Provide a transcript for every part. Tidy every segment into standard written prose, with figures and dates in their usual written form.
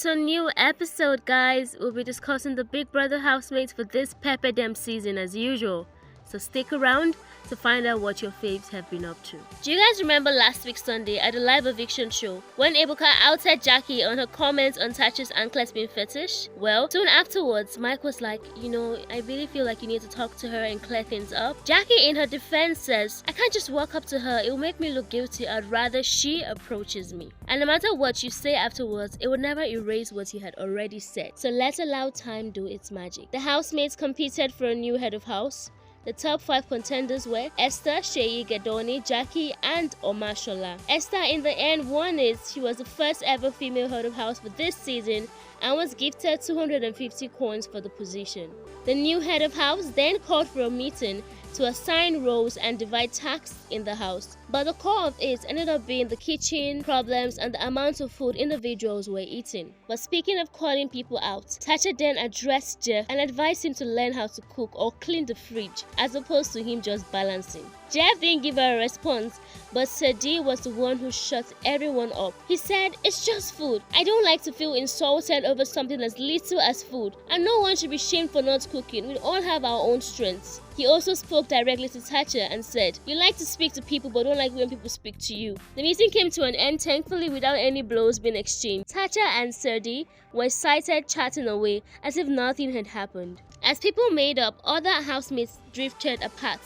It's a new episode, guys. We'll be discussing the Big Brother housemates for this Pepper Dem season as usual. So stick around to find out what your faves have been up to. Do you guys remember last week Sunday at the live eviction show when Ebuka outed Jackie on her comments on Tacha's anklet spin fetish? Well, soon afterwards, Mike was like, I really feel like you need to talk to her and clear things up. Jackie in her defense says, I can't just walk up to her, it will make me look guilty, I'd rather she approaches me. And no matter what you say afterwards, it would never erase what you had already said. So let's allow time do its magic. The housemates competed for a new head of house. The top 5 contenders were Esther, Seyi, Gedoni, Jackie, and Omashola. Esther in the end won it. She was the first ever female head of house for this season and was gifted 250 coins for the position. The new head of house then called for a meeting to assign roles and divide tasks in the house. But the core of it ended up being the kitchen problems and the amount of food individuals were eating. But speaking of calling people out, Tacha then addressed Jeff and advised him to learn how to cook or clean the fridge as opposed to him just balancing. Jeff didn't give her a response, but Sadi was the one who shut everyone up. He said, it's just food. I don't like to feel insulted over something as little as food, and no one should be shamed for not cooking. We all have our own strengths. He also spoke directly to Tacha and said, you like to speak to people but don't like when people speak to you. The meeting came to an end thankfully without any blows being exchanged. Tacha and Sadi were sighted chatting away as if nothing had happened. As people made up, other housemates drifted apart.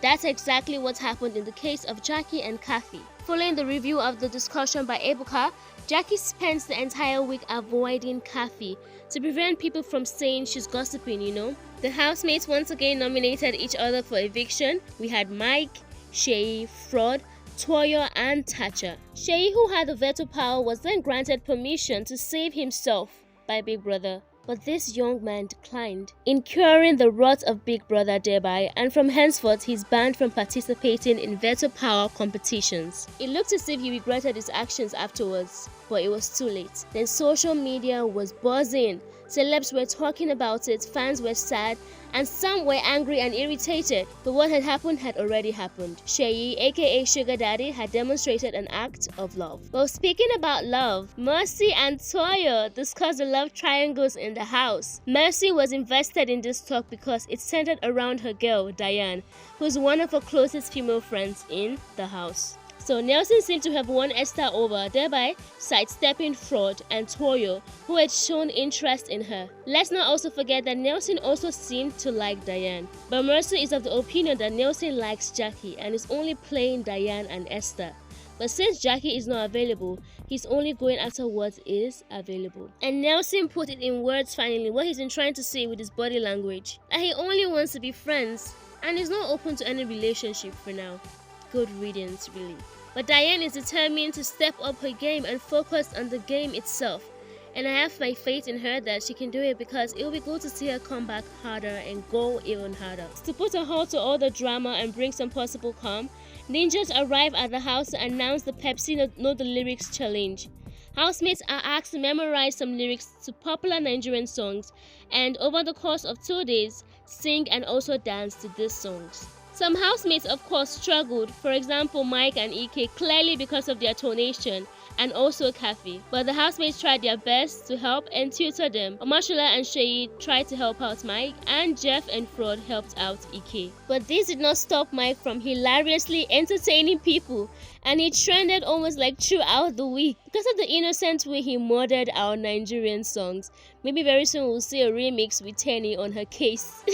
That's exactly what happened in the case of Jackie and Kathy. Following the review of the discussion by Ebuka, Jackie spent the entire week avoiding Kathy to prevent people from saying she's gossiping, The housemates once again nominated each other for eviction. We had Mike, Seyi, Fraud, Tuoyo, and Tacha. Seyi, who had the veto power, was then granted permission to save himself by Big Brother. But this young man declined, incurring the wrath of Big Brother thereby, and from henceforth he's banned from participating in veto power competitions. It looked as if he regretted his actions afterwards, but it was too late. Then social media was buzzing. Celebs were talking about it, fans were sad, and some were angry and irritated. But what had already happened. Seyi, aka Sugar Daddy, had demonstrated an act of love. Well, speaking about love, Mercy and Tuoyo discussed the love triangles in the house. Mercy was invested in this talk because it centered around her girl, Diane, who's one of her closest female friends in the house. So Nelson seemed to have won Esther over, thereby sidestepping Fraud and Tuoyo, who had shown interest in her. Let's not also forget that Nelson also seemed to like Diane. But Mercy is of the opinion that Nelson likes Jackie and is only playing Diane and Esther. But since Jackie is not available, he's only going after what is available. And Nelson put it in words finally, what he's been trying to say with his body language. That he only wants to be friends and is not open to any relationship for now. Good riddance, really. But Diane is determined to step up her game and focus on the game itself. And I have my faith in her that she can do it because it will be good to see her come back harder and go even harder. To put a halt to all the drama and bring some possible calm, ninjas arrive at the house to announce the Pepsi Know the Lyrics challenge. Housemates are asked to memorize some lyrics to popular Nigerian songs and over the course of 2 days, sing and also dance to these songs. Some housemates of course struggled, for example Mike and Ike, clearly because of their tonation, and also Kathy. But the housemates tried their best to help and tutor them. Omashola and Seyi tried to help out Mike, and Jeff and Fraud helped out Ike. But this did not stop Mike from hilariously entertaining people, and he trended almost like throughout the week because of the innocent way he murdered our Nigerian songs. Maybe very soon we'll see a remix with Tenny on her case.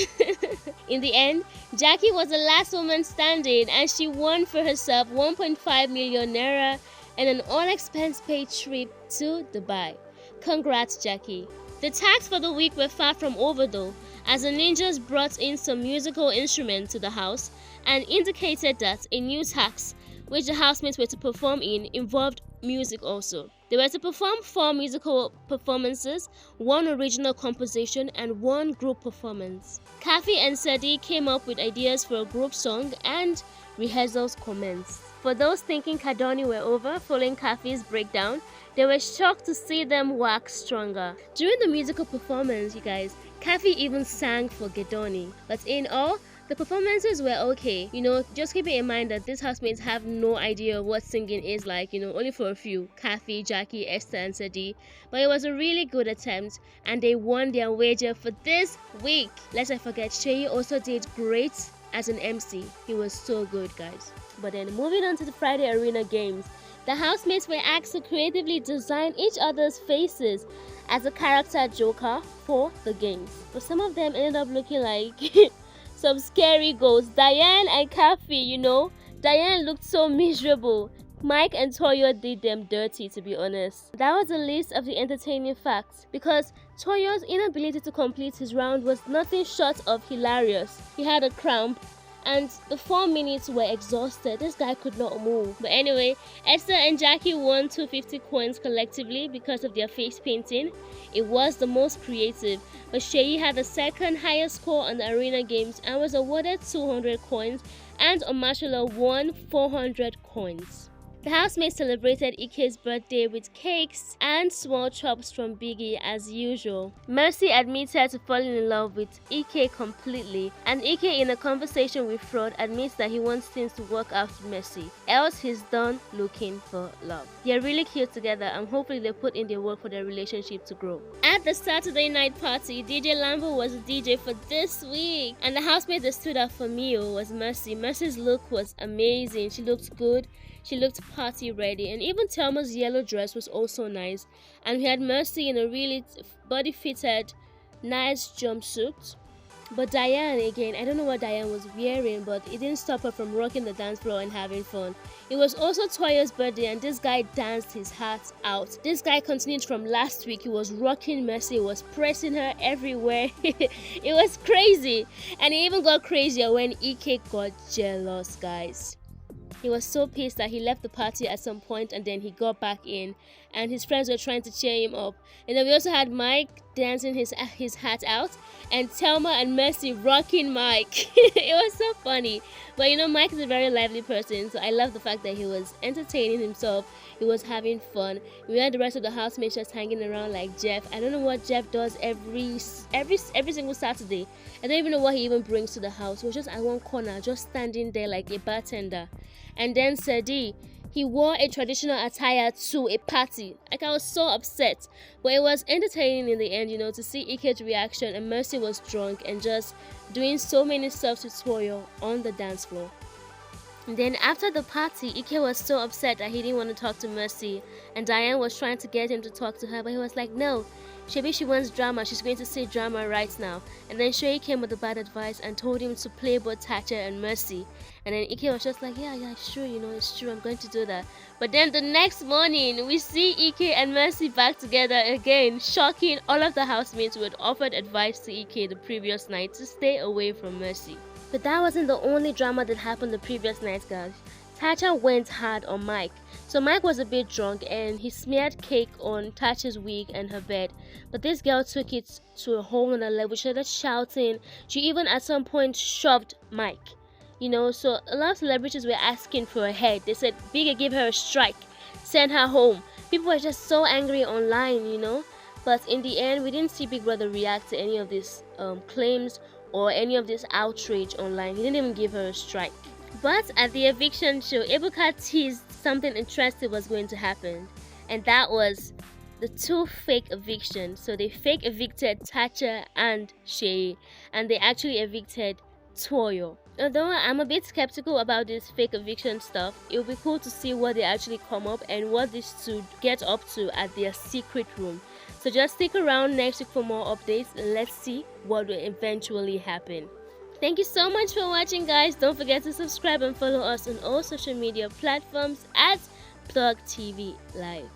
In the end, Jackie was the last woman standing and she won for herself 1.5 million naira and an all-expense paid trip to Dubai. Congrats, Jackie. The tags for the week were far from over though, as the ninjas brought in some musical instruments to the house and indicated that a new tax, which the housemates were to perform in, involved music also. They were to perform 4 musical performances, 1 original composition, and 1 group performance. Kathy and Sadi came up with ideas for a group song and rehearsals commenced. For those thinking Kadoni were over following Kathy's breakdown, they were shocked to see them wax stronger. During the musical performance, you guys, Kathy even sang for Gedoni. But in all, The performances were okay, just keeping in mind that these housemates have no idea what singing is like, only for a few, Kathy, Jackie, Esther and Sadie. But it was a really good attempt and they won their wager for this week. Lest I forget, Seyi also did great as an MC. He was so good, guys. But then moving on to the Friday Arena games, the housemates were asked to creatively design each other's faces as a character joker for the games. But some of them ended up looking like some scary ghosts. Diane and Kathy, Diane looked so miserable. Mike and Tuoyo did them dirty, to be honest. That was a list of the entertaining facts, because Toyo's inability to complete his round was nothing short of hilarious. He had a cramp and the 4 minutes were exhausted. This guy could not move. But anyway, Esther and Jackie won 250 coins collectively because of their face painting. It was the most creative, but Seyi had the second highest score on the arena games and was awarded 200 coins, and Omashola won 400 coins. The housemates celebrated Ike's birthday with cakes and small chops from Biggie as usual. Mercy admitted to falling in love with Ike completely, and Ike, in a conversation with Fraud, admits that he wants things to work out with Mercy, else he's done looking for love. They're really cute together and hopefully they put in their work for their relationship to grow. At the Saturday night party, DJ Lambo was the DJ for this week, and the housemate that stood out for me was Mercy. Mercy's look was amazing. She looked good. She looked party ready, and even Thelma's yellow dress was also nice. And we had Mercy in a really body fitted, nice jumpsuit. But Diane, again, I don't know what Diane was wearing, but it didn't stop her from rocking the dance floor and having fun. It was also Tuoyo's birthday, and this guy danced his heart out. This guy continued from last week. He was rocking Mercy, he was pressing her everywhere. It was crazy, and it even got crazier when Ike got jealous, guys. He was so pissed that he left the party at some point and then he got back in, and his friends were trying to cheer him up. And then we also had Mike dancing his hat out, and Thelma and Mercy rocking Mike. It was so funny. But Mike is a very lively person, so I love the fact that he was entertaining himself. He was having fun. We had the rest of the housemates just hanging around like Jeff. I don't know what Jeff does every single Saturday. I don't even know what he even brings to the house. He was just at one corner, just standing there like a bartender. And then Sadie, he wore a traditional attire to a party. Like, I was so upset. But it was entertaining in the end, to see Ike's reaction, and Mercy was drunk and just doing so many stuff to Tuoyo on the dance floor. And then after the party, Ike was so upset that he didn't want to talk to Mercy, and Diane was trying to get him to talk to her, but he was like, no, maybe she wants drama, she's going to say drama right now. And then Seyi came with the bad advice and told him to play both Tacha and Mercy. And then Ike was just like, yeah, sure, it's true, I'm going to do that. But then the next morning, we see Ike and Mercy back together again, shocking all of the housemates who had offered advice to Ike the previous night to stay away from Mercy. But that wasn't the only drama that happened the previous night, guys. Tacha went hard on Mike. So Mike was a bit drunk and he smeared cake on Tacha's wig and her bed. But this girl took it to a whole other level. She started shouting. She even at some point shoved Mike. So a lot of celebrities were asking for her head. They said Biggie give her a strike, send her home. People were just so angry online, But in the end, we didn't see Big Brother react to any of these claims or any of this outrage online. He didn't even give her a strike. But at the eviction show, Ebuka teased something interesting was going to happen, and that was the 2 fake evictions. So they fake evicted Tacha and Seyi, and they actually evicted Tuoyo. Although I'm a bit skeptical about this fake eviction stuff, it would be cool to see what they actually come up and what these two get up to at their secret room. So just stick around next week for more updates. Let's see what will eventually happen. Thank you so much for watching, guys. Don't forget to subscribe and follow us on all social media platforms at Plugtv Live.